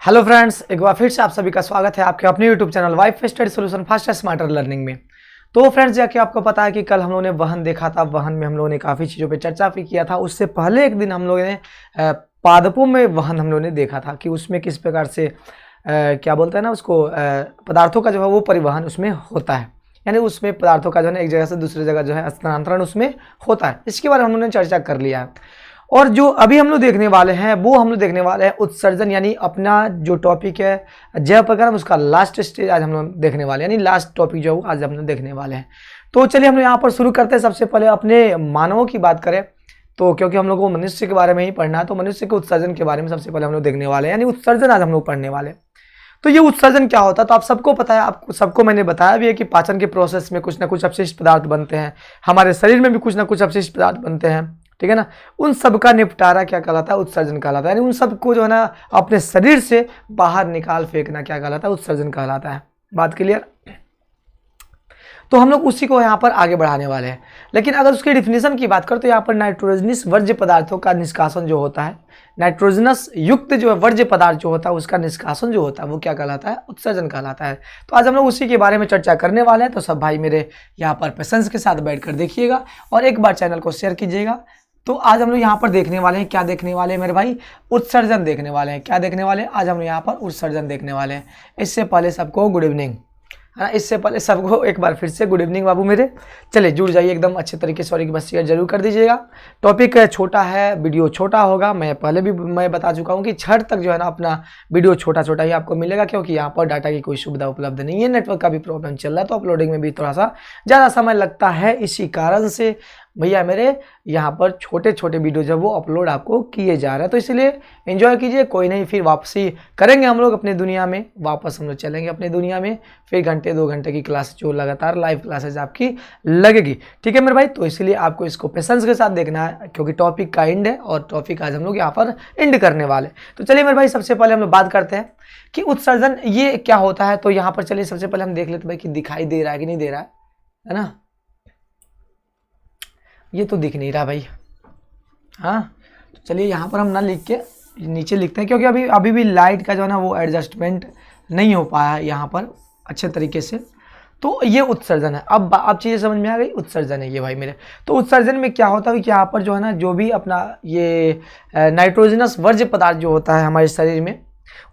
Hello friends, एक बार फिर से आप सभी का स्वागत है आपके अपने YouTube channel wifi study solution fast smarter learning में। तो फ्रेंड्स, जैसे आपको पता है कि कल हम लोगों ने वाहन देखा था, वाहन में हम लोगों ने काफ़ी चीज़ों पे चर्चा भी किया था। उससे पहले एक दिन हम लोगों ने पादपों में वाहन हम लोगों ने देखा था कि उसमें किस प्रकार से क्या बोलते हैं ना उसको, पदार्थों का जो है वो परिवहन उसमें होता है, यानी उसमें पदार्थों का जो है एक जगह से दूसरी जगह जो है स्थानांतरण उसमें होता है। इसके बारे में हम लोगों ने चर्चा कर लिया है। और जो अभी हम लोग देखने वाले हैं वो हम लोग देखने वाले हैं उत्सर्जन, यानी अपना जो टॉपिक है जैव प्रकरण उसका लास्ट स्टेज आज हम लोग देखने वाले हैं, यानी लास्ट टॉपिक जो है आज हम लोग देखने वाले हैं। तो चलिए हम लोग यहाँ पर शुरू करते हैं। सबसे पहले अपने मानवों की बात करें तो, क्योंकि हम लोग को मनुष्य के बारे में ही पढ़ना है, तो मनुष्य के उत्सर्जन के बारे में सबसे पहले हम लोग देखने वाले हैं, यानी उत्सर्जन आज हम लोग पढ़ने वाले हैं। तो ये उत्सर्जन क्या होता है तो आप सबको पता है, आपको सबको मैंने बताया भी है कि पाचन के प्रोसेस में कुछ ना कुछ अपशिष्ट पदार्थ बनते हैं, हमारे शरीर में भी कुछ ना कुछ अपशिष्ट पदार्थ बनते हैं, ठीक है ना। उन सब का निपटारा क्या कहलाता है? उत्सर्जन कहलाता है। यानी उन सबको जो है ना अपने शरीर से बाहर निकाल फेंकना क्या कहलाता है? उत्सर्जन कहलाता है। बात क्लियर? तो हम लोग उसी को यहाँ पर आगे बढ़ाने वाले हैं। लेकिन अगर उसकी डिफिनीशन की बात करें तो यहाँ पर नाइट्रोजनस वर्ज्य पदार्थों का निष्कासन जो होता है, नाइट्रोजनस युक्त जो है वर्ज्य पदार्थ जो होता है उसका निष्कासन जो होता है वो क्या कहलाता है? उत्सर्जन कहलाता है। तो आज हम लोग उसी के बारे में चर्चा करने वाले हैं। तो सब भाई मेरे यहाँ पर पेशेंस के साथ बैठ कर देखिएगा और एक बार चैनल को शेयर कीजिएगा। तो आज हम लोग यहाँ पर देखने वाले हैं, क्या देखने वाले हैं मेरे भाई? उत्सर्जन देखने वाले हैं। क्या देखने वाले हैं? आज हम लोग यहाँ पर उत्सर्जन देखने वाले हैं। इससे पहले सबको गुड इवनिंग, है ना। इससे पहले सबको एक बार फिर से गुड इवनिंग बाबू मेरे। चलिए जुड़ जाइए एकदम अच्छे तरीके से, और एक बार शेयर जरूर कर दीजिएगा। टॉपिक छोटा है, वीडियो छोटा होगा। मैं पहले भी मैं बता चुका हूँ कि 6 तक जो है ना अपना वीडियो छोटा छोटा ही आपको मिलेगा, क्योंकि यहाँ पर डाटा की कोई सुविधा उपलब्ध नहीं है, नेटवर्क का भी प्रॉब्लम चल रहा है, तो अपलोडिंग में भी थोड़ा सा ज़्यादा समय लगता है। इसी कारण से भैया मेरे यहाँ पर छोटे छोटे वीडियो जब वो अपलोड आपको किए जा रहे हैं, तो इसलिए एंजॉय कीजिए। कोई नहीं, फिर वापसी करेंगे हम लोग अपनी दुनिया में, वापस हम लोग चलेंगे अपनी दुनिया में। फिर घंटे 2 घंटे की क्लास जो लगातार लाइव क्लासेज आपकी लगेगी, ठीक है मेरे भाई। तो इसलिए आपको इसको पेशेंस के साथ देखना है, क्योंकि टॉपिक का एंड है और टॉपिक आज हम लोग यहाँ पर एंड करने वाले। तो चलिए मेरे भाई, सबसे पहले हम लोग बात करते हैं कि उत्सर्जन ये क्या होता है। तो यहाँ पर चलिए सबसे पहले हम देख लेते भाई कि दिखाई दे रहा है कि नहीं दे रहा है ना। ये तो दिख नहीं रहा भाई। हाँ, तो चलिए यहाँ पर हम ना लिख के नीचे लिखते हैं, क्योंकि अभी भी लाइट का जो है ना वो एडजस्टमेंट नहीं हो पाया है यहाँ पर अच्छे तरीके से। तो ये उत्सर्जन है। अब चीज़ें समझ में आ गई। उत्सर्जन है ये भाई मेरे। तो उत्सर्जन में क्या होता है कि यहाँ पर जो है ना जो भी अपना ये नाइट्रोजनस वर्ज्य पदार्थ जो होता है हमारे शरीर में,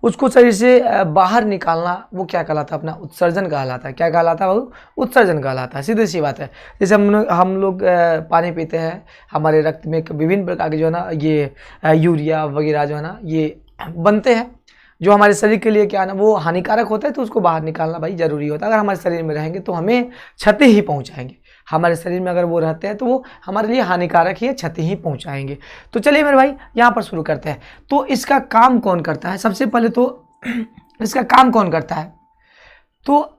उसको शरीर से बाहर निकालना वो क्या कहलाता है? अपना उत्सर्जन कहलाता है। क्या कहलाता है? वो उत्सर्जन कहलाता है। सीधी सी बात है। जैसे हम लोग पानी पीते हैं, हमारे रक्त में विभिन्न प्रकार के जो है ना ये यूरिया वगैरह जो है ना ये बनते हैं, जो हमारे शरीर के लिए क्या है ना वो हानिकारक होता है, तो उसको बाहर निकालना भाई जरूरी होता है। अगर हमारे शरीर में रहेंगे तो हमें क्षति ही पहुंचाएंगे। हमारे शरीर में अगर वो रहते हैं तो वो हमारे लिए हानिकारक ही, क्षति ही पहुंचाएंगे। तो चलिए मेरे भाई यहाँ पर शुरू करते हैं। तो इसका काम कौन करता है? सबसे पहले तो इसका काम कौन करता है? तो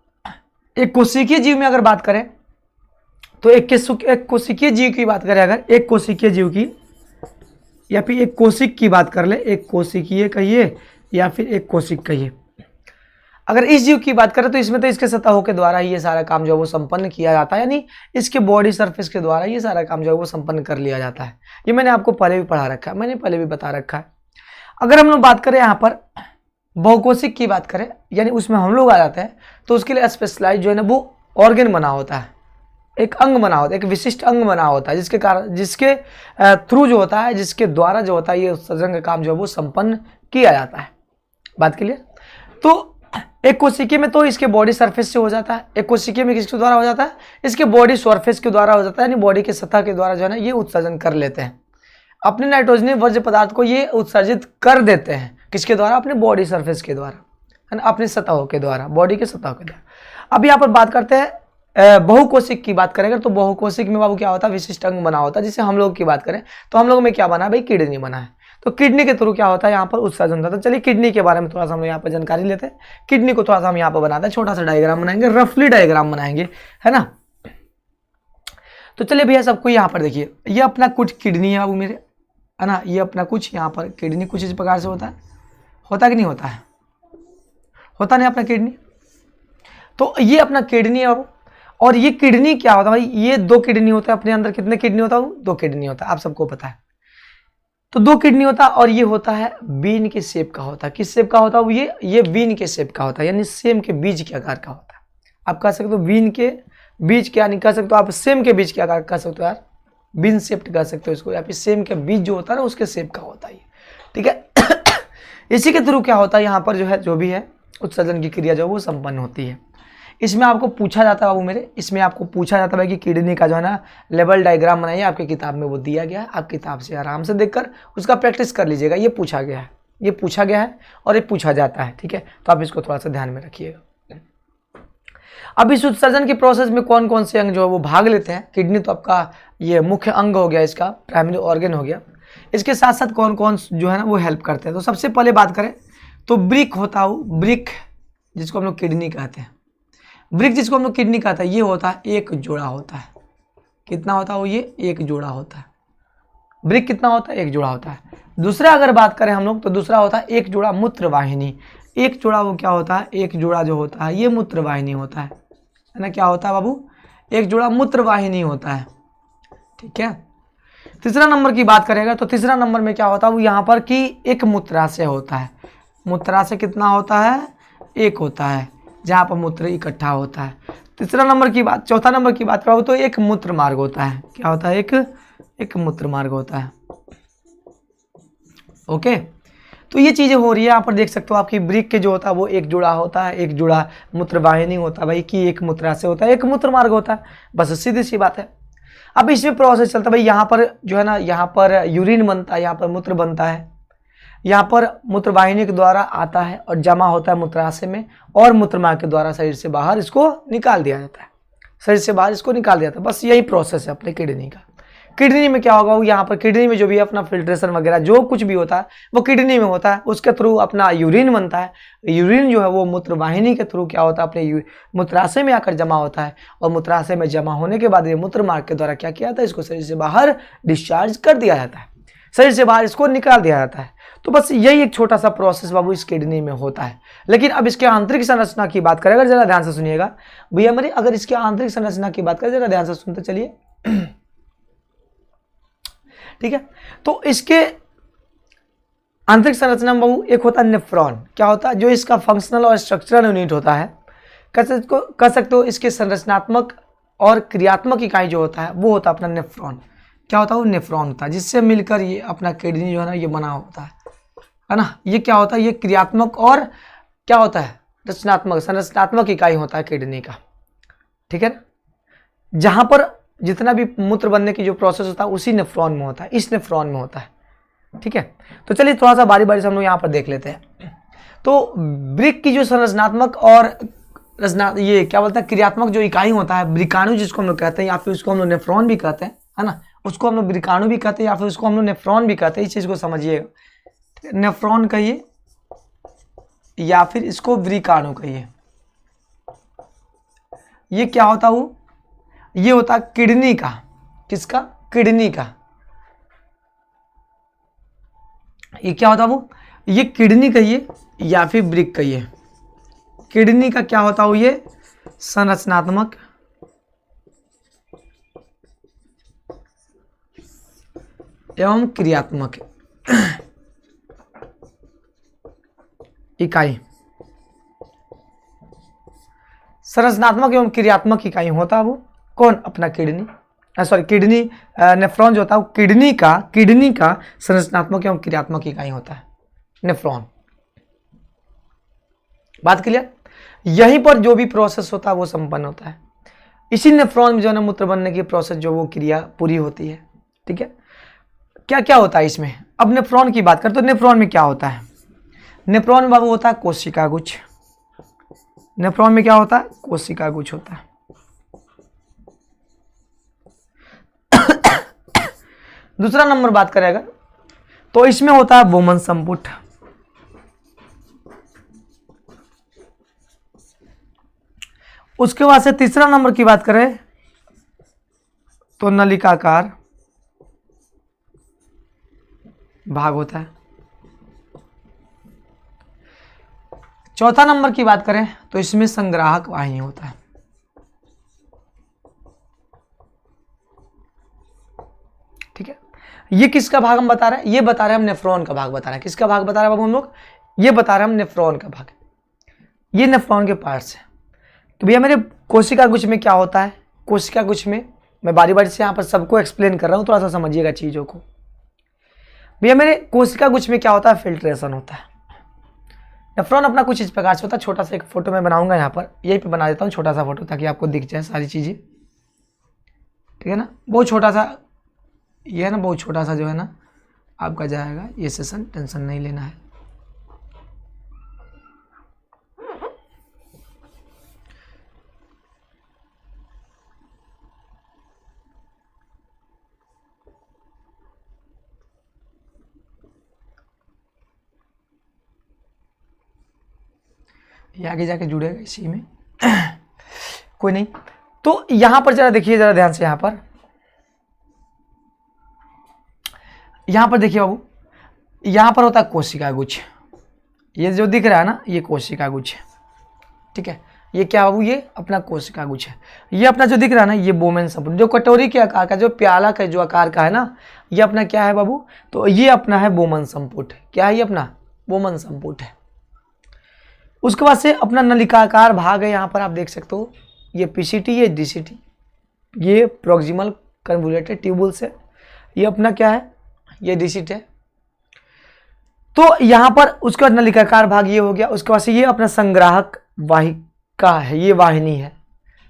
एक कोशिकीय जीव में अगर बात करें तो एक कोशिकीय जीव की बात करें, अगर एक कोशिकीय जीव की या फिर एक कोशिक की बात कर ले, एक कोशिकीय कहिए या फिर एक कोशिक कहिए, अगर इस जीव की बात करें तो इसमें तो इसके सतहों के द्वारा ही ये सारा काम जो है वो संपन्न किया जाता है, यानी इसके बॉडी सरफेस के द्वारा ये सारा काम जो है वो संपन्न कर लिया जाता है। ये मैंने आपको पहले भी पढ़ा रखा है, मैंने पहले भी बता रखा है। अगर हम लोग बात करें यहाँ पर बहुकोशिक की बात करें, यानी उसमें हम लोग आ जाते हैं, तो उसके लिए स्पेशलाइज जो है ना वो ऑर्गन बना होता है, एक अंग बना होता है, एक विशिष्ट अंग बना होता है, जिसके थ्रू जो होता है, जिसके द्वारा जो होता है ये उत्सर्जन का काम जो है वो संपन्न किया जाता है। बात क्लियर? तो एक कोशिकीय में तो इसके बॉडी सरफेस से हो जाता है, एक कोशिकीय में किसके द्वारा हो जाता है? इसके बॉडी सरफेस के द्वारा हो जाता है, यानी बॉडी के सतह के द्वारा जो है ना ये उत्सर्जन कर लेते हैं। अपने नाइट्रोजन वर्ज्य पदार्थ को ये उत्सर्जित कर देते हैं। किसके द्वारा? अपने बॉडी सरफेस के द्वारा, है ना, अपने सतहों के द्वारा, बॉडी के सतहों के द्वारा। अब यहाँ पर बात करते हैं बहुकोशिक की बात करेंगे, तो बहुकोशिक में बाबू क्या होता है? विशिष्ट अंग बना होता है। जैसे हम लोग की बात करें तो हम लोग में क्या बना है भाई? किडनी बना है। तो किडनी के थ्रू क्या होता है? यहाँ पर उत्सर्जन होता है। तो चलिए किडनी के बारे में थोड़ा सा हम लोग यहाँ पर जानकारी लेते हैं। किडनी को थोड़ा सा हम यहाँ पर बनाते हैं, छोटा सा डायग्राम बनाएंगे, रफली डायग्राम बनाएंगे, है ना। तो चलिए भैया सबको यहाँ पर देखिए, ये अपना कुछ किडनी है बाबू मेरे, है ना। ये अपना कुछ यहाँ पर किडनी कुछ इस प्रकार से होता है कि नहीं होता है? होता नहीं अपना किडनी। तो ये अपना किडनी है बाबू, और ये किडनी क्या होता है भाई, ये 2 किडनी होता है अपने अंदर। कितने किडनी होता है? 2 किडनी होता है, आप सबको पता है। तो 2 किडनी होता है और ये होता है बीन के शेप का होता है। किस शेप का होता है? ये बीन के शेप का होता है, यानी सेम के बीज के आकार का होता है। आप कह सकते हो बीन के बीज के, यानी कह सकते हो आप सेम के बीज के आकार कह सकते हो यार, बीन शेप्ड कह सकते हो इसको, या फिर सेम के बीज जो होता है ना उसके शेप का होता है, ठीक है। इसी के थ्रू क्या होता है, यहाँ पर जो है जो भी है उत्सर्जन की क्रिया जो वो संपन्न होती है। इसमें आपको पूछा जाता है बाबू मेरे, इसमें आपको पूछा जाता है कि किडनी का जो है ना लेवल डायग्राम बनाइए, आपकी किताब में वो दिया गया है। आप किताब से आराम से देखकर उसका प्रैक्टिस कर लीजिएगा। ये पूछा गया है, ये पूछा गया है और ये पूछा जाता है, ठीक है। तो आप इसको थोड़ा सा ध्यान में रखिएगा। अब इस उत्सर्जन की प्रोसेस में कौन कौन से अंग जो है वो भाग लेते हैं? किडनी तो आपका ये मुख्य अंग हो गया, इसका प्राइमरी ऑर्गन हो गया। इसके साथ साथ कौन कौन जो है ना वो हेल्प करते हैं? तो सबसे पहले बात करें तो ब्रिक होता है, ब्रिक जिसको हम लोग किडनी कहते हैं। ब्रिक जिसको हम लोग किडनी कहते हैं, ये होता है एक जोड़ा होता है। कितना होता है वो? ये एक जोड़ा होता है। ब्रिक कितना होता है? एक जोड़ा होता है। दूसरा अगर बात करें हम लोग तो दूसरा होता है एक जोड़ा मूत्र वाहिनी। एक जोड़ा वो क्या होता है? एक जोड़ा जो होता है ये मूत्र वाहिनी होता है ना। क्या होता है बाबू? एक जोड़ा मूत्र वाहिनी होता है, ठीक है। तीसरा नंबर की बात करेगा तो तीसरा नंबर में क्या होता है वो यहाँ पर कि एक मूत्राशय होता है। मूत्राशय कितना होता है? एक होता है, जहाँ पर मूत्र इकट्ठा होता है। तीसरा नंबर की बात, चौथा नंबर की बात करो तो एक मूत्र मार्ग होता है। क्या होता है? एक मूत्र मार्ग होता है, ओके। तो ये चीजें हो रही है यहाँ पर, देख सकते हो आपकी ब्रिक के जो होता है वो एक जोड़ा होता है, एक जोड़ा मूत्र वाहिनी होता है भाई, कि एक मूत्राशय होता है, एक मूत्र मार्ग होता है, बस सीधी सी बात है। अब इसमें प्रोसेस चलता है भाई, यहाँ पर जो है ना यहाँ पर यूरिन बनता है, यहाँ पर मूत्र बनता है, यहाँ पर मूत्र वाहिनी के द्वारा आता है और जमा होता है मूत्राशय में, और मूत्र मार्ग के द्वारा शरीर से बाहर इसको निकाल दिया जाता है। शरीर से बाहर इसको निकाल दिया जाता है, बस यही प्रोसेस है अपने किडनी का। किडनी में क्या होगा वो यहाँ पर किडनी में जो भी है अपना फिल्ट्रेशन वगैरह जो कुछ भी होता है वो किडनी में होता है। उसके थ्रू अपना यूरिन बनता है। यूरिन जो है वो मूत्र वाहिनी के थ्रू क्या होता है अपने मूत्राशय में आकर जमा होता है, और मूत्राशय में जमा होने के बाद ये मूत्र मार्ग के द्वारा क्या किया जाता है? इसको शरीर से बाहर डिस्चार्ज कर दिया जाता है, शरीर से बाहर इसको निकाल दिया जाता है। तो बस यही एक छोटा सा प्रोसेस बाबू इस किडनी में होता है। लेकिन अब इसके आंतरिक संरचना की बात करें, अगर जरा ध्यान से सुनिएगा भैया मेरे, अगर इसके आंतरिक संरचना की बात करें जरा ध्यान से सुनते चलिए, ठीक है। तो इसके आंतरिक संरचना में बाबू एक होता है नेफ्रॉन। क्या होता है? जो इसका फंक्शनल और स्ट्रक्चरल यूनिट होता है, कह सकते हो इसके संरचनात्मक और क्रियात्मक इकाई जो होता है वो होता है अपना नेफ्रॉन। क्या होता है? वो नेफ्रॉन होता है, जिससे मिलकर ये अपना किडनी जो है ना ये बना होता है ना। ये क्या होता है? ये क्रियात्मक और क्या होता है? रचनात्मक, संरचनात्मक इकाई होता है किडनी का, ठीक है ना। जहां पर जितना भी मूत्र बनने की जो प्रोसेस होता है उसी नेफ्रॉन में होता है, इस नेफ्रॉन में होता है, ठीक है। तो चलिए थोड़ा सा बारी बारी से हम लोग यहाँ पर देख लेते हैं। तो ब्रिक की जो संरचनात्मक और ये क्या बोलते हैं क्रियात्मक जो इकाई होता है, ब्रिकाणु जिसको हम लोग कहते हैं, या फिर उसको हम लोग नेफ्रॉन भी कहते हैं, है ना। उसको हम लोग ब्रिकाणु भी कहते हैं या फिर उसको हम लोग नेफ्रॉन भी कहते हैं, इस चीज को समझिएगा। नेफ्रॉन कहिए या फिर इसको ब्रिकाणु कहिए। ये क्या होता है? वो ये होता है किडनी का, किसका? किडनी का। ये क्या होता है? वो ये किडनी कहिए या फिर ब्रिक कहिए। किडनी का क्या होता है? ये संरचनात्मक एवं क्रियात्मक इकाई, संरचनात्मक एवं क्रियात्मक इकाई होता है वो कौन? अपना किडनी, सॉरी किडनी, नेफ्रॉन जो होता है वो किडनी का संरचनात्मक एवं क्रियात्मक इकाई होता है नेफ्रॉन। बात क्लियर? यहीं पर जो भी प्रोसेस होता है वो संपन्न होता है। इसी नेफ्रॉन में जो है ना मूत्र बनने की प्रोसेस जो वो क्रिया पूरी होती है, ठीक है। क्या क्या होता है इसमें? अब नेफ्रॉन की बात करें तो नेफ्रॉन में क्या होता है? नेफ्रॉन में बाबू होता है कोशिका गुच्छ। नेफ्रॉन में क्या होता है? कोशिका गुच्छ होता है। दूसरा नंबर बात करेगा तो इसमें होता है बोमन संपुट। उसके बाद से तीसरा नंबर की बात करें तो नलिकाकार भाग होता है। चौथा नंबर की बात करें तो इसमें संग्राहक वाहिनी होता है। ठीक है, ये किसका भाग हम बता रहे हैं, ये बता रहे हैं हम नेफ्रॉन का भाग बता रहे हैं। किसका भाग बता रहे हैं बाबू हम लोग, ये बता रहे हैं हम नेफ्रॉन का भाग, ये नेफ्रॉन के पार्ट्स हैं। तो भैया मेरे कोशिका गुच्छ में क्या होता है, कोशिका गुच्छ में मैं बारी बारी से यहाँ पर सबको एक्सप्लेन कर रहा हूँ, थोड़ा सा समझिएगा चीज़ों को। भैया मेरे कोशिका गुच्छ में क्या होता है, फिल्ट्रेशन होता है। नेफ्रॉन अपना कुछ इस प्रकार से होता है, छोटा सा एक फोटो मैं बनाऊंगा यहाँ पर, यहीं पे बना देता हूँ छोटा सा फोटो ताकि आपको दिख जाए सारी चीज़ें, ठीक है ना। बहुत छोटा सा ये है ना, बहुत छोटा सा जो है ना आपका जाएगा ये सेशन, टेंशन नहीं लेना है। ये आगे जाके जुड़ेगा इसी में कोई नहीं। तो यहां पर जरा देखिए जरा ध्यान से, यहां पर देखिए बाबू, यहां पर होता है कोशिका गुच्छ, ये जो दिख रहा है ना ये कोशिका गुच्छ है, ठीक है। ये क्या बाबू, ये अपना कोशिका गुच्छ है। ये अपना जो दिख रहा है ना ये बोमेन संपुट, जो कटोरी के आकार का, जो प्याला का जो आकार का है ना, ये अपना क्या है बाबू, तो ये अपना है बोमन संपुट। क्या है ये अपना बोमन संपुट है। उसके बाद से अपना नलिकाकार भाग है, यहाँ पर आप देख सकते हो ये पीसीटी, ये डीसीटी, ये प्रोक्सिमल कन्वोल्यूटेड ट्यूबुल्स है, ये अपना क्या है, ये डीसीटी है। तो यहाँ पर उसका नलिकाकार भाग ये हो गया। उसके बाद से ये अपना संग्राहक वाहिका है, ये वाहिनी है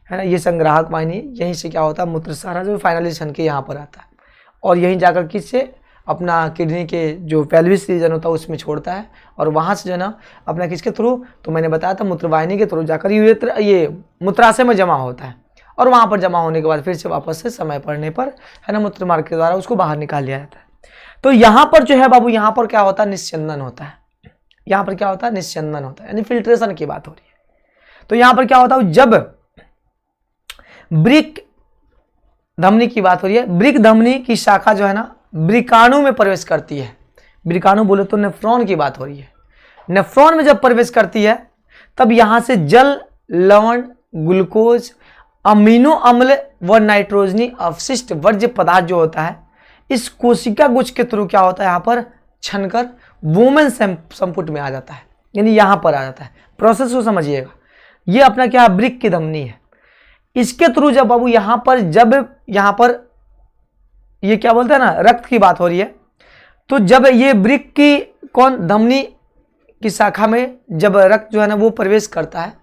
ना, ये संग्राहक वाहिनी, यहीं से क्या होता है मूत्रसारा जो फाइनलाइजेशन के यहाँ पर आता है और यहीं जाकर किससे अपना किडनी के जो पेल्विस रीजन होता है उसमें छोड़ता है और वहाँ से जो है ना अपना किसके थ्रू, तो मैंने बताया था मूत्रवाहिनी के थ्रू जाकर ये मूत्राशय में जमा होता है और वहाँ पर जमा होने के बाद फिर से वापस से समय पड़ने पर है ना मूत्र मार्ग के द्वारा उसको बाहर निकाल लिया जाता है। तो यहाँ पर जो है बाबू, यहाँ पर क्या होता है, निस्यंदन होता है। यहाँ पर क्या होता है, निस्यंदन होता है, यानी फिल्ट्रेशन की बात हो रही है। तो यहाँ पर क्या होता है, जब वृक्क धमनी की बात हो रही है, वृक्क धमनी की शाखा जो है ना वृकाणु में प्रवेश करती है। वृकाणु बोले तो नेफ्रॉन की बात हो रही है। नेफ्रॉन में जब प्रवेश करती है तब यहाँ से जल, लवण, ग्लूकोज, अमीनो अम्ल व नाइट्रोजनी अवशिष्ट वर्ज्य पदार्थ जो होता है इस कोशिका गुच्छ के थ्रू क्या होता है, यहाँ पर छनकर वोमेन संपुट में आ जाता है, यानी यहाँ पर आ जाता है। प्रोसेस को समझिएगा, ये अपना क्या वृक्क की धमनी है, इसके थ्रू जब बाबू यहाँ पर, जब यहाँ पर ये क्या बोलते हैं ना रक्त की बात हो रही है, तो जब ये वृक्क की कौन धमनी की शाखा में जब रक्त जो है ना वो प्रवेश करता है,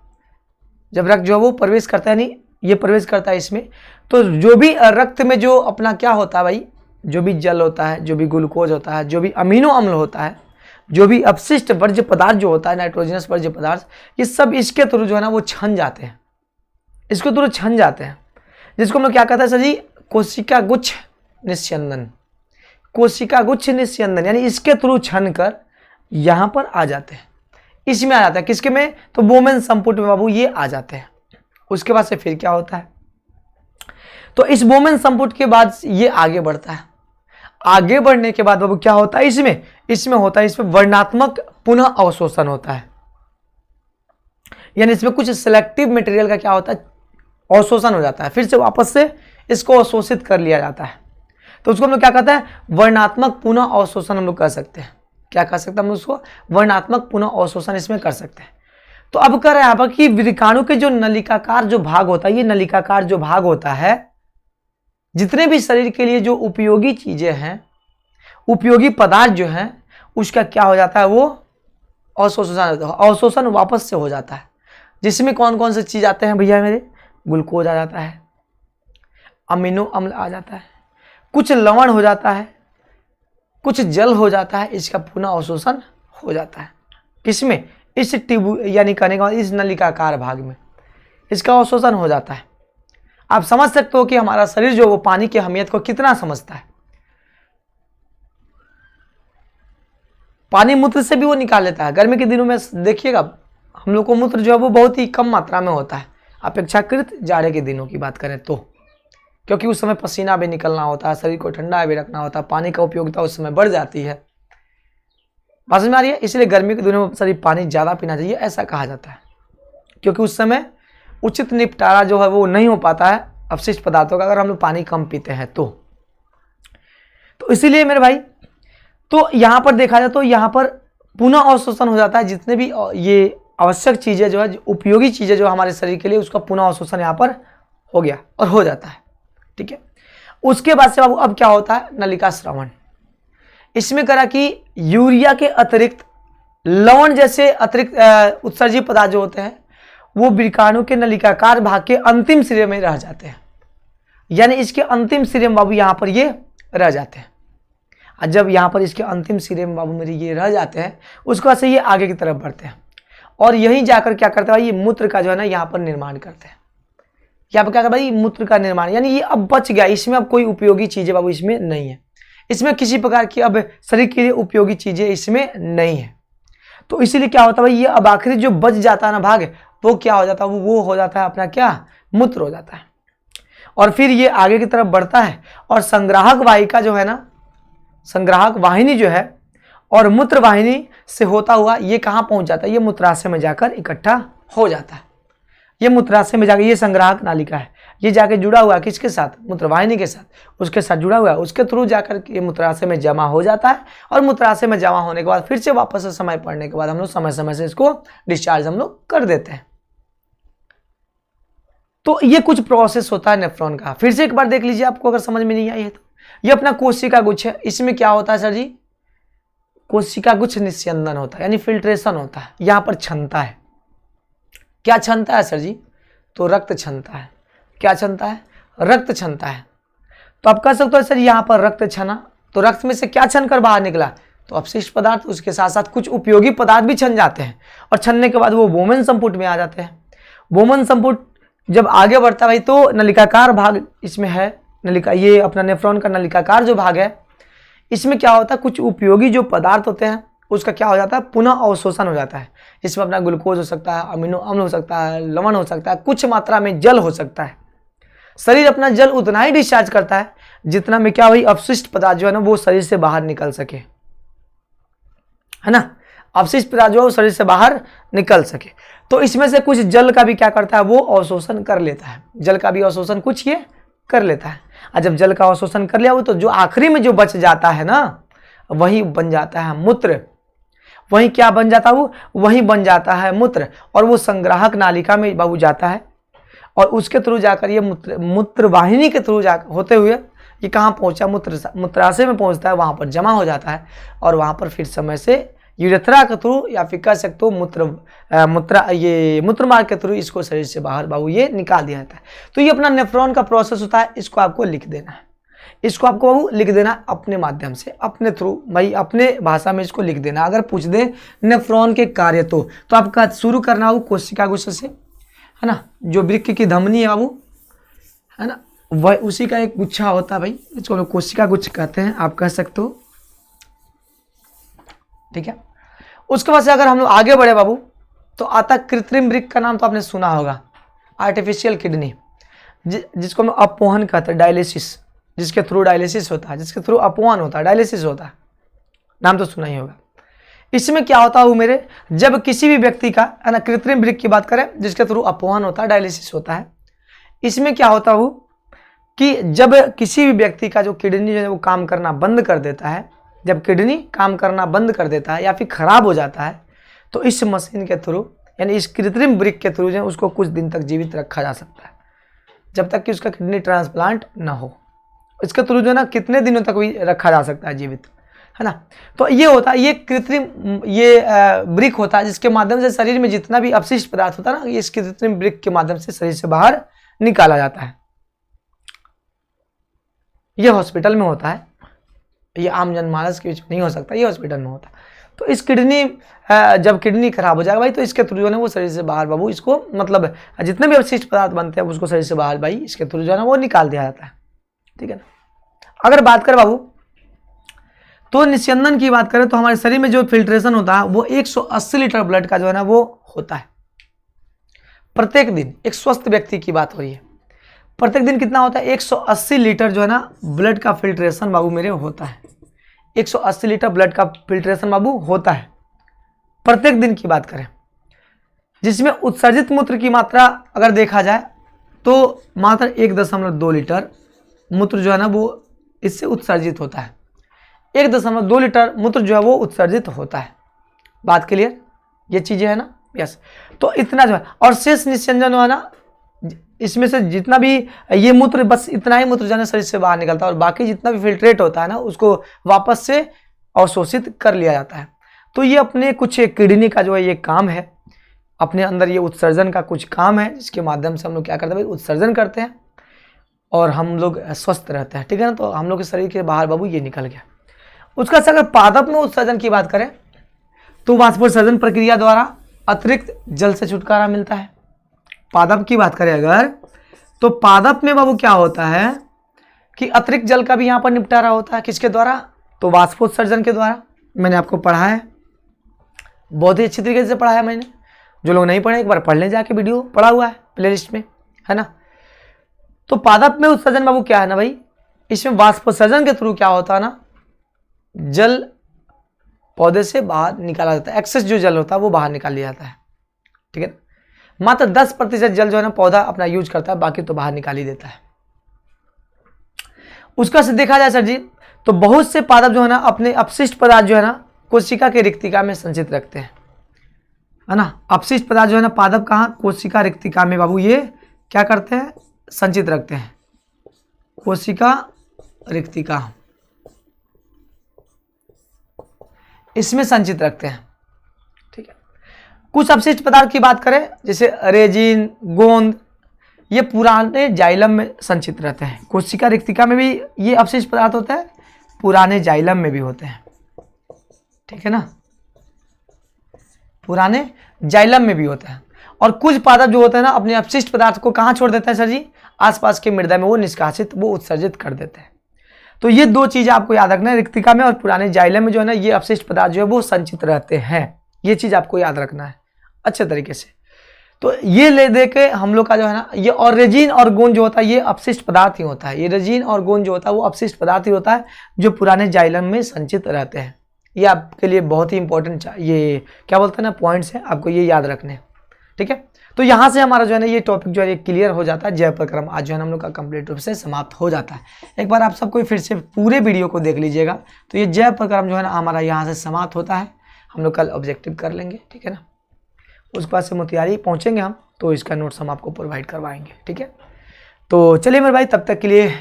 जब रक्त जो है वो प्रवेश करता है, नहीं ये प्रवेश करता है इसमें, तो जो भी रक्त में जो अपना क्या होता है भाई, जो भी जल होता है, जो भी ग्लूकोज होता है, जो भी अमीनो अम्ल होता है, जो भी अपशिष्ट वर्ज्य पदार्थ जो होता है, नाइट्रोजनस वर्ज्य पदार्थ, ये सब इसके थ्रू जो है ना वो छन जाते हैं, इसके थ्रू छन जाते हैं, जिसको हम लोग क्या कहते हैं सर जी, कोशिका गुच्छ निस्यंदन। कोशिका गुच्छ निस्यंदन यानी इसके थ्रू छन कर यहाँ पर आ जाते हैं, इसमें आ जाता है, किसके में, तो वोमेन संपुट में बाबू ये आ जाते हैं। उसके बाद से फिर क्या होता है, तो इस वोमेन संपुट के बाद ये आगे बढ़ता है। आगे बढ़ने के बाद बाबू क्या होता है, इसमें होता है, इसमें वर्णात्मक पुनः अवशोषण होता है, यानी इसमें कुछ सिलेक्टिव मटेरियल का क्या होता है, अवशोषण हो जाता है, फिर से वापस से इसको अवशोषित कर लिया जाता है। तो उसको हम लोग क्या कहते हैं, वर्णात्मक पुनः अवशोषण हम लोग कर सकते हैं। क्या कर सकते हैं हम उसको, वर्णात्मक पुनः अवशोषण इसमें कर सकते हैं। तो अब कर रहे हैं यहाँ पर कि वृकाणु के जो नलिकाकार जो भाग होता है, ये नलिकाकार जो भाग होता है, जितने भी शरीर के लिए जो उपयोगी चीजें हैं, उपयोगी पदार्थ जो हैं, उसका क्या हो जाता है, वो अवशोषण वापस से हो जाता है। जिसमें कौन कौन से चीज आते हैं भैया मेरे, ग्लूकोज आ जाता है, अमीनो अम्ल आ जाता है, कुछ लवण हो जाता है, कुछ जल हो जाता है, इसका पुनः अवशोषण हो जाता है। किसमें, इस ट्यूब यानी कहने का इस नलिकाकार भाग में इसका अवशोषण हो जाता है। आप समझ सकते हो कि हमारा शरीर जो वो पानी की अहमियत को कितना समझता है। पानी मूत्र से भी वो निकाल लेता है। गर्मी के दिनों में देखिएगा हम लोग को मूत्र जो है वो बहुत ही कम मात्रा में होता है अपेक्षाकृत जाड़े के दिनों की बात करें तो, क्योंकि उस समय पसीना भी निकलना होता है, शरीर को ठंडा भी रखना होता है, पानी का उपयोगिता उस समय बढ़ जाती है। बात समझ में आ रही है, इसलिए गर्मी के दिनों में शरीर पानी ज़्यादा पीना चाहिए ऐसा कहा जाता है, क्योंकि उस समय उचित निपटारा जो है वो नहीं हो पाता है अपशिष्ट पदार्थों का, अगर हम लोग पानी कम पीते हैं तो इसीलिए मेरे भाई, तो यहाँ पर देखा जाए तो यहाँ पर पुनः अवशोषण हो जाता है। जितने भी ये आवश्यक चीज़ें जो है, उपयोगी चीज़ें जो हमारे शरीर के लिए, उसका पुनः अवशोषण यहाँ पर हो गया और हो जाता है। ठीक है, उसके बाद से बाबू अब क्या होता है, नलिका स्रावन। इसमें करा कि यूरिया के अतिरिक्त लवण जैसे अतिरिक्त उत्सर्जित पदार्थ जो होते हैं वो वृकाणु के नलिकाकार भाग के अंतिम सिरे में रह जाते हैं, यानी इसके अंतिम सिरे में बाबू यहाँ पर ये रह जाते हैं। और जब यहाँ पर इसके अंतिम सिरे में बाबू मेरे ये रह जाते हैं, उसके बाद से ये आगे की तरफ बढ़ते हैं और यहीं जाकर क्या करते हैं भाई, ये मूत्र का जो है ना यहाँ पर निर्माण करते हैं। यहाँ पर क्या करते हैं भाई, मूत्र का निर्माण, यानी ये अब बच गया, इसमें अब कोई उपयोगी चीज़ें बाबू इसमें नहीं है, इसमें किसी प्रकार की अब शरीर के लिए उपयोगी चीज़ें इसमें नहीं है। तो इसीलिए क्या होता है भाई, ये अब आखिरी जो बच जाता है ना भाग, वो क्या हो जाता है, वो हो जाता है अपना क्या, मूत्र हो जाता है। और फिर ये आगे की तरफ बढ़ता है और संग्राहक वाहिका जो है ना, संग्राहक वाहिनी जो है और मूत्र वाहिनी से होता हुआ ये कहाँ पहुंच जाता है, ये मूत्राशय में जाकर इकट्ठा हो जाता है। ये मूत्राशय में जाकर, ये संग्राहक नालिका है, ये जाके जुड़ा हुआ है किसके साथ, मूत्रवाहिनी के साथ, उसके साथ जुड़ा हुआ है, उसके थ्रू जाकर ये मूत्राशय में जमा हो जाता है। और मूत्राशय में जमा होने के बाद फिर से वापस से समय पड़ने के बाद हम लोग समय समय से इसको डिस्चार्ज हम लोग कर देते हैं। तो ये कुछ प्रोसेस होता है नेफ्रॉन का। फिर से एक बार देख लीजिए, आपको अगर समझ में नहीं आई है तो। ये अपना कोशिका गुच्छ है, इसमें क्या होता है सर जी, कोशिका गुच्छ निस्यंदन होता है, यानी फिल्ट्रेशन होता है। यहाँ पर क्षमता है, क्या क्षमता है सर जी, तो रक्त क्षमता है। क्या क्षमता है, रक्त क्षमता है। तो आप कह सकते हो सर यहाँ पर रक्त छना, तो रक्त में से क्या छन कर बाहर निकला, तो अपशिष्ट पदार्थ, उसके साथ साथ कुछ उपयोगी पदार्थ भी छन जाते हैं और छनने के बाद वो बोमेन संपुट में आ जाते हैं। बोमेन संपुट जब आगे बढ़ता है भाई, तो नलिकाकार भाग इसमें है, नलिका, ये अपना नेफ्रॉन का नलिकाकार जो भाग है, इसमें क्या होता है, कुछ उपयोगी जो पदार्थ होते हैं उसका क्या हो जाता है, पुनः अवशोषण हो जाता है। इसमें अपना ग्लूकोज हो सकता है, अमीनो अम्ल हो सकता है, लवण हो सकता है, कुछ मात्रा में जल हो सकता है। शरीर अपना जल उतना ही डिस्चार्ज करता है जितना में क्या भाई, अपशिष्ट पदार्थ जो है ना वो शरीर से बाहर निकल सके, है ना, अपशिष्ट पदार्थ जो है वो शरीर से बाहर निकल सके। तो इसमें से कुछ जल का भी क्या करता है, वो अवशोषण कर लेता है, जल का भी अवशोषण कुछ ये कर लेता है। और जब जल का अवशोषण कर लिया वो, तो जो आखिरी में जो बच जाता है ना, वही बन जाता है मूत्र। वही क्या बन जाता है, वो वही बन जाता है मूत्र, और वो संग्राहक नालिका में बाबू जाता है और उसके थ्रू जाकर ये मूत्र वाहिनी के थ्रू होते हुए ये कहाँ पहुंचा, मूत्राशय में पहुंचता है, वहां पर जमा हो जाता है और वहां पर फिर समय से यूरेथ्रा के थ्रू या फिर कह सकते हो मूत्र मार्ग के थ्रू इसको शरीर से बाहर बाबू ये निकाल दिया जाता है। तो ये अपना नेफ्रॉन का प्रोसेस होता है, इसको आपको लिख देना है, इसको आपको बाबू लिख देना अपने माध्यम से, अपने थ्रू भाई, अपने भाषा में इसको लिख देना। अगर पूछ दे नेफ्रॉन के कार्य तो आपका शुरू करना हो कोशिका गुच्छ से, है ना, जो वृक्क की धमनी है बाबू, है ना, वह उसी का एक गुच्छा होता है भाई, इसको लोग कोशिका गुच्छ कहते हैं, आप कह सकते हो। ठीक है, उसके बाद से अगर हम लोग आगे बढ़े बाबू, तो आता कृत्रिम वृक्क का नाम तो आपने सुना होगा, आर्टिफिशियल किडनी, जिसको हम अपवहन कहते हैं, डायलिसिस, जिसके थ्रू डायलिसिस होता है, जिसके थ्रू अपवहन होता है, डायलिसिस होता है, नाम तो सुना ही होगा। इसमें क्या होता है मेरे, जब किसी भी व्यक्ति का, है ना, कृत्रिम वृक्क की बात करें जिसके थ्रू अपवहन होता है, डायलिसिस होता है, इसमें क्या होता है कि जब किसी भी व्यक्ति का जो किडनी जो है वो काम करना बंद कर देता है, जब किडनी काम करना बंद कर देता है या फिर खराब हो जाता है, तो इस मशीन के थ्रू, यानी इस कृत्रिम वृक्क के थ्रू जो है उसको कुछ दिन तक जीवित रखा जा सकता है, जब तक कि उसका किडनी ट्रांसप्लांट ना हो। इसके थ्रू जो है ना कितने दिनों तक भी रखा जा सकता है जीवित, है ना। तो ये होता है, ये कृत्रिम ये वृक्क होता है, जिसके माध्यम से शरीर में जितना भी अपशिष्ट पदार्थ होता है ना, ये इस कृत्रिम वृक्क के माध्यम से शरीर से बाहर निकाला जाता है। ये हॉस्पिटल में होता है, ये आम जनमानस के बीच में नहीं हो सकता, ये हॉस्पिटल में होता है। तो इस किडनी, जब किडनी खराब हो जाएगा भाई, तो इसके थ्रू जो है वो शरीर से बाहर बाबू, इसको मतलब जितने भी अपशिष्ट पदार्थ बनते हैं उसको शरीर से बाहर भाई इसके थ्रू जो है वो निकाल दिया जाता है। ठीक है ना। अगर बात करें बाबू, तो निस्यंदन की बात करें तो हमारे शरीर में जो फिल्ट्रेशन होता है वो 180 लीटर ब्लड का जो है ना वो होता है प्रत्येक दिन। एक स्वस्थ व्यक्ति की बात हो रही है, प्रत्येक दिन कितना होता है, 180 लीटर जो है ना ब्लड का फिल्ट्रेशन बाबू मेरे होता है। 180 लीटर ब्लड का फिल्ट्रेशन बाबू होता है प्रत्येक दिन की बात करें, जिसमें उत्सर्जित मूत्र की मात्रा अगर देखा जाए तो मात्र 1.2 लीटर मूत्र जो है ना वो इससे उत्सर्जित होता है। 1.2 लीटर मूत्र जो है वो उत्सर्जित होता है। बात क्लियर, ये चीजें है ना, यस। तो इतना जो है, और शेष निस्संजन जो है ना, इसमें से जितना भी ये मूत्र, बस इतना ही मूत्र जो है शरीर से बाहर निकलता है, और बाकी जितना भी फिल्ट्रेट होता है ना उसको वापस से अवशोषित कर लिया जाता है। तो ये अपने कुछ किडनी का जो है ये काम है, अपने अंदर ये उत्सर्जन का कुछ काम है, जिसके माध्यम से हम लोग क्या करते हैं भाई, उत्सर्जन करते हैं और हम लोग स्वस्थ रहते हैं, ठीक है ना। तो हम लोग के शरीर के बाहर बाबू ये निकल गया। उसका से अगर पादप में उत्सर्जन की बात करें तो वाष्पोत्सर्जन प्रक्रिया द्वारा अतिरिक्त जल से छुटकारा मिलता है। पादप की बात करें अगर, तो पादप में बाबू क्या होता है कि अतिरिक्त जल का भी यहाँ पर निपटारा होता है। किसके द्वारा, तो वाष्पोत्सर्जन के द्वारा। मैंने आपको पढ़ा है, बहुत ही अच्छी तरीके से पढ़ा है मैंने। जो लोग नहीं पढ़े एक बार पढ़ लें जाके, वीडियो पढ़ा हुआ है प्लेलिस्ट में, है ना। तो पादप में उत्सर्जन बाबू क्या है ना भाई, इसमें वाष्पोत्सर्जन के थ्रू क्या होता है ना, जल पौधे से बाहर निकाला जाता है। एक्सेस जो जल होता है वो बाहर निकाल लिया जाता है, ठीक है। मात्र 10% जल जो है ना पौधा अपना यूज करता है, बाकी तो बाहर निकाल ही देता है। उसका से देखा जाए सर जी, तो बहुत से पादप जो है ना अपने अपशिष्ट पदार्थ जो है ना कोशिका के रिक्तिका में संचित रखते हैं, है ना। अपशिष्ट पदार्थ जो है ना पादप कहाँ, कोशिका रिक्तिका में बाबू ये क्या करते हैं, संचित रखते हैं। कोशिका रिक्तिका इसमें संचित रखते हैं, ठीक है। कुछ अपशिष्ट पदार्थ की बात करें जैसे रेजिन, गोंद, ये पुराने जाइलम में संचित रहते हैं। कोशिका रिक्तिका में भी ये अपशिष्ट पदार्थ होते हैं, पुराने जाइलम में भी होते हैं, ठीक है ना, पुराने जाइलम में भी होता है। और कुछ पादप जो होते हैं ना अपने अपशिष्ट पदार्थ को कहाँ छोड़ देते हैं सर जी, आसपास के मृदा में वो निष्कासित, वो उत्सर्जित कर देते हैं। तो ये दो चीजें आपको याद रखना है, रिक्तिका में और पुराने जाइलम में जो है ना ये अपशिष्ट पदार्थ जो है वो संचित रहते हैं। ये चीज आपको याद रखना है अच्छे तरीके से। तो ये ले दे के हम लोग का जो है ना ये, और रेजिन और गोंद जो होता है ये अपशिष्ट पदार्थ ही होता है। ये रेजिन और गोंद जो होता है वो अपशिष्ट पदार्थ ही होता है जो पुराने जाइलम में संचित रहते हैं। ये आपके लिए बहुत ही इंपॉर्टेंट, ये क्या बोलते हैं ना पॉइंट्स हैं, आपको ये याद रखने हैं, ठीक है। तो यहाँ से हमारा जो है ना ये टॉपिक जो है ये क्लियर हो जाता है। जय प्रक्रम आज जो है हम लोग का कंप्लीट रूप से समाप्त हो जाता है। एक बार आप सबको फिर से पूरे वीडियो को देख लीजिएगा। तो ये जय प्रक्रम जो है ना हमारा यहाँ से समाप्त होता है। हम लोग कल ऑब्जेक्टिव कर लेंगे, ठीक है ना। उसके बाद से मोतिहारी पहुँचेंगे हम, तो इसका नोट्स हम आपको प्रोवाइड करवाएंगे, ठीक है। तो चलिए मेरे भाई, तब तक के लिए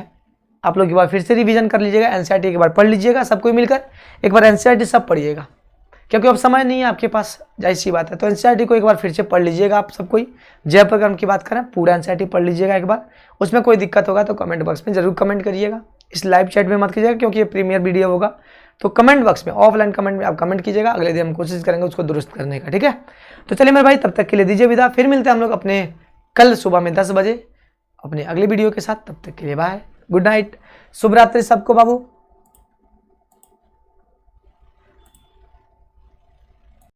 आप लोग एक बार फिर से रिवीजन कर लीजिएगा, एनसीईआरटी एक बार पढ़ लीजिएगा, सबको मिलकर एक बार एनसीईआरटी सब पढ़िएगा, क्योंकि अब समय नहीं है आपके पास, जाहिर सी बात है। तो एनसीईआरटी को एक बार फिर से पढ़ लीजिएगा आप सब कोई। जय प्रक्रम की बात करें, पूरा एनसीईआरटी पढ़ लीजिएगा एक बार। उसमें कोई दिक्कत होगा तो कमेंट बॉक्स में जरूर कमेंट करिएगा। इस लाइव चैट में मत कीजिएगा क्योंकि ये प्रीमियर वीडियो होगा। तो कमेंट बॉक्स में, ऑफलाइन कमेंट में आप कमेंट कीजिएगा, अगले दिन हम कोशिश करेंगे उसको दुरुस्त करने का, ठीक है। तो चलिए मेरे भाई, तब तक के लिए दीजिए विदा। फिर मिलते हैं हम लोग अपने कल सुबह में 10 बजे अपने अगले वीडियो के साथ। तब तक के लिए बाय, गुड नाइट, शुभ रात्रि सबको बाबू।